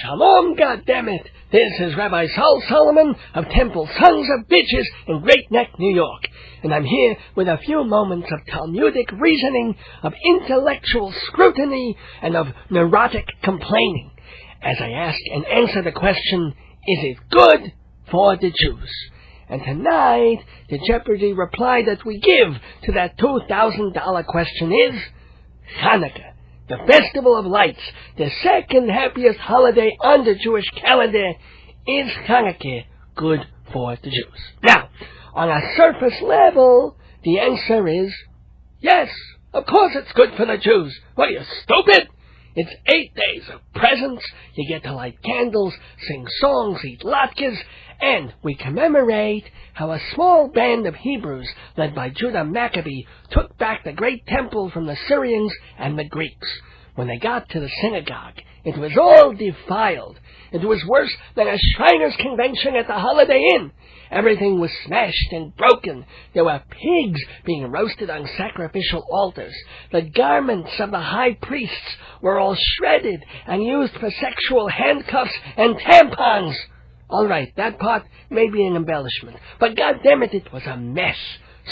Shalom, goddammit! This is Rabbi Sol Solomon of Temple Sons of Bitches in Great Neck, New York, and I'm here with a few moments of Talmudic reasoning, of intellectual scrutiny, and of neurotic complaining, as I ask and answer the question, is it good for the Jews? And tonight, the Jeopardy reply that we give to that $2,000 question is Chanukah, the Festival of Lights, the second happiest holiday on the Jewish calendar. Is Chanukah good for the Jews? Now, on a surface level, the answer is yes, of course it's good for the Jews. What, are you stupid? It's 8 days of presents, you get to light candles, sing songs, eat latkes, and we commemorate how a small band of Hebrews, led by Judah Maccabee, took back the great temple from the Syrians and the Greeks. When they got to the synagogue, it was all defiled. It was worse than a Shriners' convention at the Holiday Inn. Everything was smashed and broken. There were pigs being roasted on sacrificial altars. The garments of the high priests were all shredded and used for sexual handcuffs and tampons. All right, that part may be an embellishment, but goddammit, it was a mess.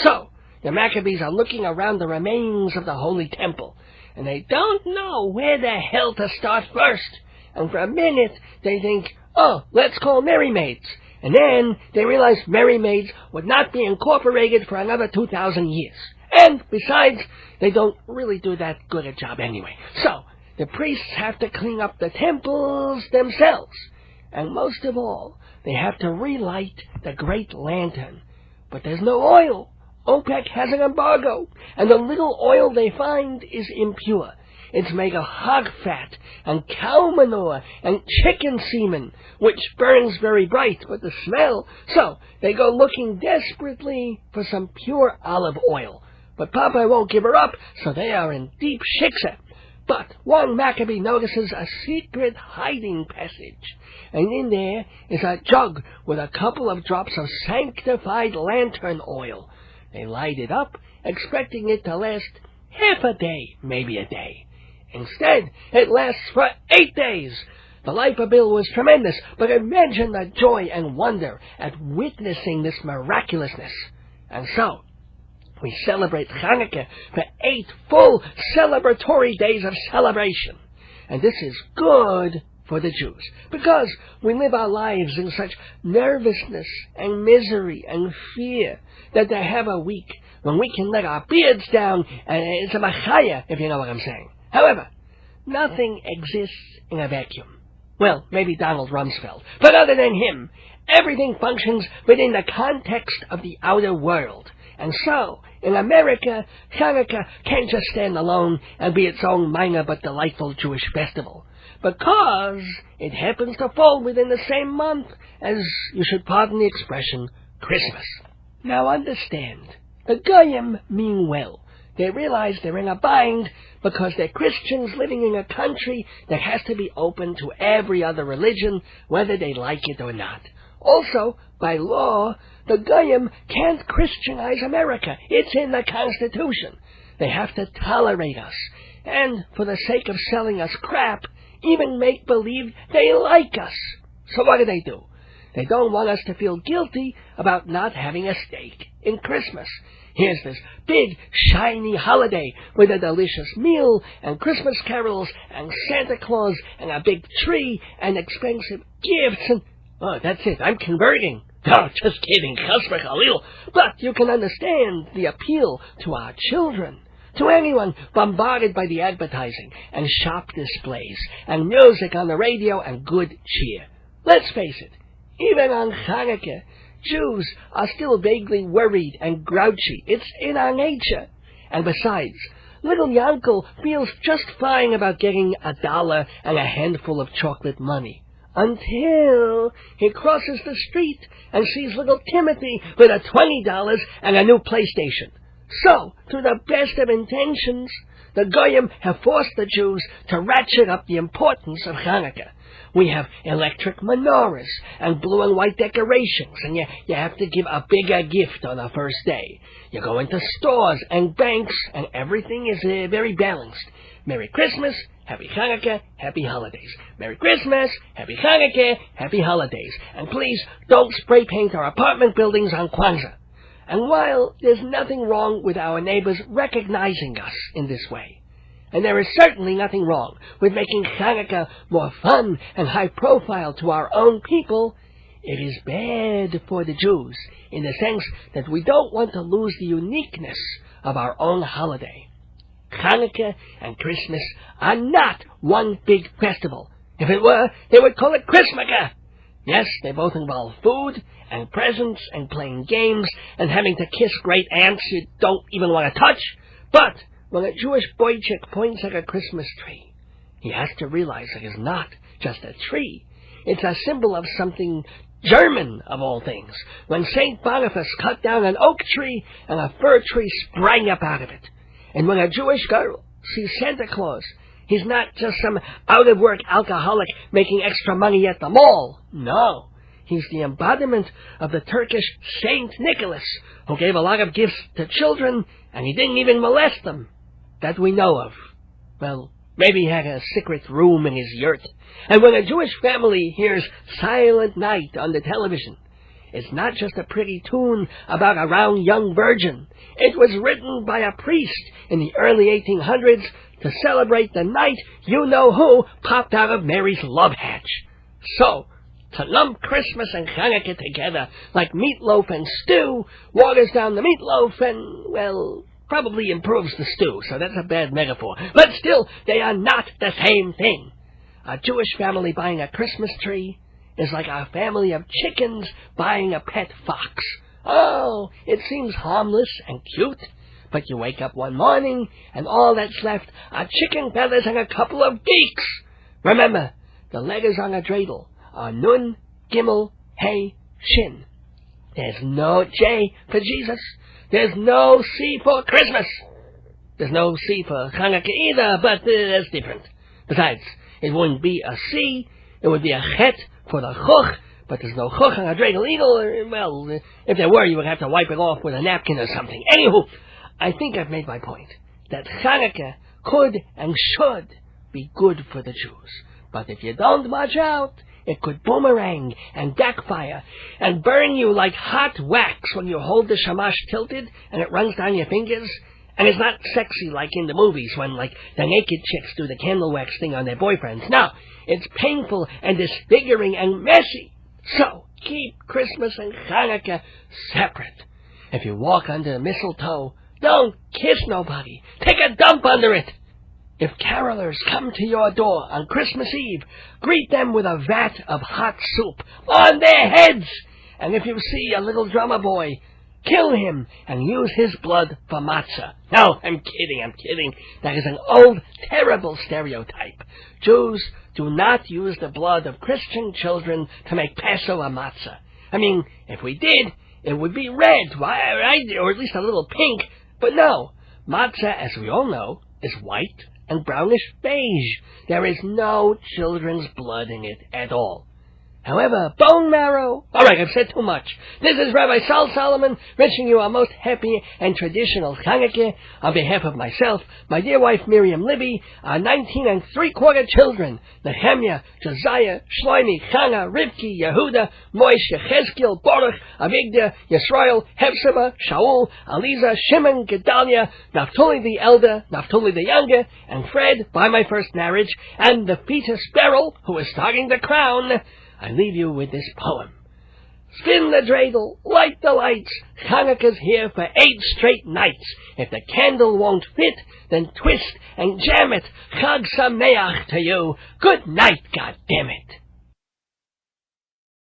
So, the Maccabees are looking around the remains of the Holy Temple, and they don't know where the hell to start first. And for a minute, they think, oh, let's call Merry Maids. And then they realize Merry Maids would not be incorporated for another 2,000 years. And besides, they don't really do that good a job anyway. So, the priests have to clean up the temples themselves. And most of all, they have to relight the great lantern. But there's no oil. OPEC has an embargo, and the little oil they find is impure. It's made of hog fat and cow manure and chicken semen, which burns very bright with the smell. So they go looking desperately for some pure olive oil. But Popeye won't give her up, so they are in deep shiksa. But one Maccabee notices a secret hiding passage, and in there is a jug with a couple of drops of sanctified lantern oil. They light it up, expecting it to last half a day, maybe a day. Instead, it lasts for 8 days. The light bill was tremendous, but imagine the joy and wonder at witnessing this miraculousness. And so, we celebrate Chanukah for 8 full celebratory days of celebration. And this is good for the Jews, because we live our lives in such nervousness and misery and fear that to have a week when we can let our beards down, and it's a machaya, if you know what I'm saying. However, nothing exists in a vacuum. Well, maybe Donald Rumsfeld, but other than him, everything functions within the context of the outer world. And so, in America, Chanukah can't just stand alone and be its own minor but delightful Jewish festival, because it happens to fall within the same month as, you should pardon the expression, Christmas. Now understand, the Goyim mean well. They realize they're in a bind because they're Christians living in a country that has to be open to every other religion, whether they like it or not. Also, by law, the Goyim can't Christianize America. It's in the Constitution. They have to tolerate us, and for the sake of selling us crap, even make believe they like us. So what do? They don't want us to feel guilty about not having a steak in Christmas. Here's this big, shiny holiday with a delicious meal and Christmas carols and Santa Claus and a big tree and expensive gifts and... Oh, that's it. I'm converting. Oh, just kidding. Chas v'chalil. But you can understand the appeal to our children, to anyone bombarded by the advertising and shop displays and music on the radio and good cheer. Let's face it, even on Chanukah, Jews are still vaguely worried and grouchy. It's in our nature. And besides, little Yankel feels just fine about getting $1 and a handful of chocolate money, until he crosses the street and sees little Timothy with a $20 and a new PlayStation. So, through the best of intentions, the Goyim have forced the Jews to ratchet up the importance of Chanukah. We have electric menorahs and blue and white decorations, and you have to give a bigger gift on the first day. You go into stores and banks, and everything is very balanced. Merry Christmas, Happy Chanukah, Happy Holidays. Merry Christmas, Happy Chanukah, Happy Holidays. And please don't spray paint our apartment buildings on Kwanzaa. And while there's nothing wrong with our neighbors recognizing us in this way, and there is certainly nothing wrong with making Chanukah more fun and high profile to our own people, it is bad for the Jews in the sense that we don't want to lose the uniqueness of our own holiday. Chanukah and Christmas are not one big festival. If it were, they would call it Christmaka. Yes, they both involve food and presents and playing games and having to kiss great aunts you don't even want to touch. But when a Jewish boy chick points at a Christmas tree, he has to realize it is not just a tree. It's a symbol of something German, of all things, when St. Boniface cut down an oak tree and a fir tree sprang up out of it. And when a Jewish girl sees Santa Claus, he's not just some out-of-work alcoholic making extra money at the mall. No, he's the embodiment of the Turkish Saint Nicholas, who gave a lot of gifts to children, and he didn't even molest them, that we know of. Well, maybe he had a secret room in his yurt. And when a Jewish family hears Silent Night on the television, it's not just a pretty tune about a round young virgin. It was written by a priest in the early 1800s to celebrate the night you-know-who popped out of Mary's love hatch. So, to lump Christmas and Chanukah together like meatloaf and stew waters down the meatloaf and, well, probably improves the stew, so that's a bad metaphor. But still, they are not the same thing. A Jewish family buying a Christmas tree is like a family of chickens buying a pet fox. Oh, it seems harmless and cute, but you wake up one morning and all that's left are chicken feathers and a couple of geeks. Remember, the letters on a dreidel are Nun, Gimel, Hey, Shin. There's no J for Jesus. There's no C for Christmas. There's no C for Chanukah either, but that's different. Besides, it wouldn't be a C, it would be a Chet for the Chuch, but there's no Chuch on a dreidel either. Well, if there were, you would have to wipe it off with a napkin or something. Anywho, I think I've made my point, that Chanukah could and should be good for the Jews. But if you don't watch out, it could boomerang and backfire and burn you like hot wax when you hold the shamash tilted and it runs down your fingers. And it's not sexy like in the movies when, like, the naked chicks do the candle wax thing on their boyfriends. No, it's painful and disfiguring and messy. So, keep Christmas and Chanukah separate. If you walk under mistletoe, don't kiss nobody. Take a dump under it. If carolers come to your door on Christmas Eve, greet them with a vat of hot soup on their heads. And if you see a little drummer boy, kill him and use his blood for matzah. No, I'm kidding. That is an old, terrible stereotype. Jews do not use the blood of Christian children to make Passover matzah. I mean, if we did, it would be red, right? Or at least a little pink. But no, matzah, as we all know, is white and brownish beige. There is no children's blood in it at all. However, bone marrow... All right, I've said too much. This is Rabbi Sol Solomon, wishing you a most happy and traditional Chanukah on behalf of myself, my dear wife Miriam Libby, our 19 3/4 children, Nehemiah, Josiah, Shloimi, Chana, Rivki, Yehuda, Moish, Yechezkiel, Baruch, Avigdor, Yisrael, Hephzibah, Shaul, Aliza, Shimon, Gedaliah, Naphtali the elder, Naphtali the younger, and Fred, by my first marriage, and the fetus Beryl, who is starting the crown. I leave you with this poem. Spin the dreidel, light the lights, Chanukah's here for 8 straight nights. If the candle won't fit, then twist and jam it. Chag Sameach to you. Good night, goddammit.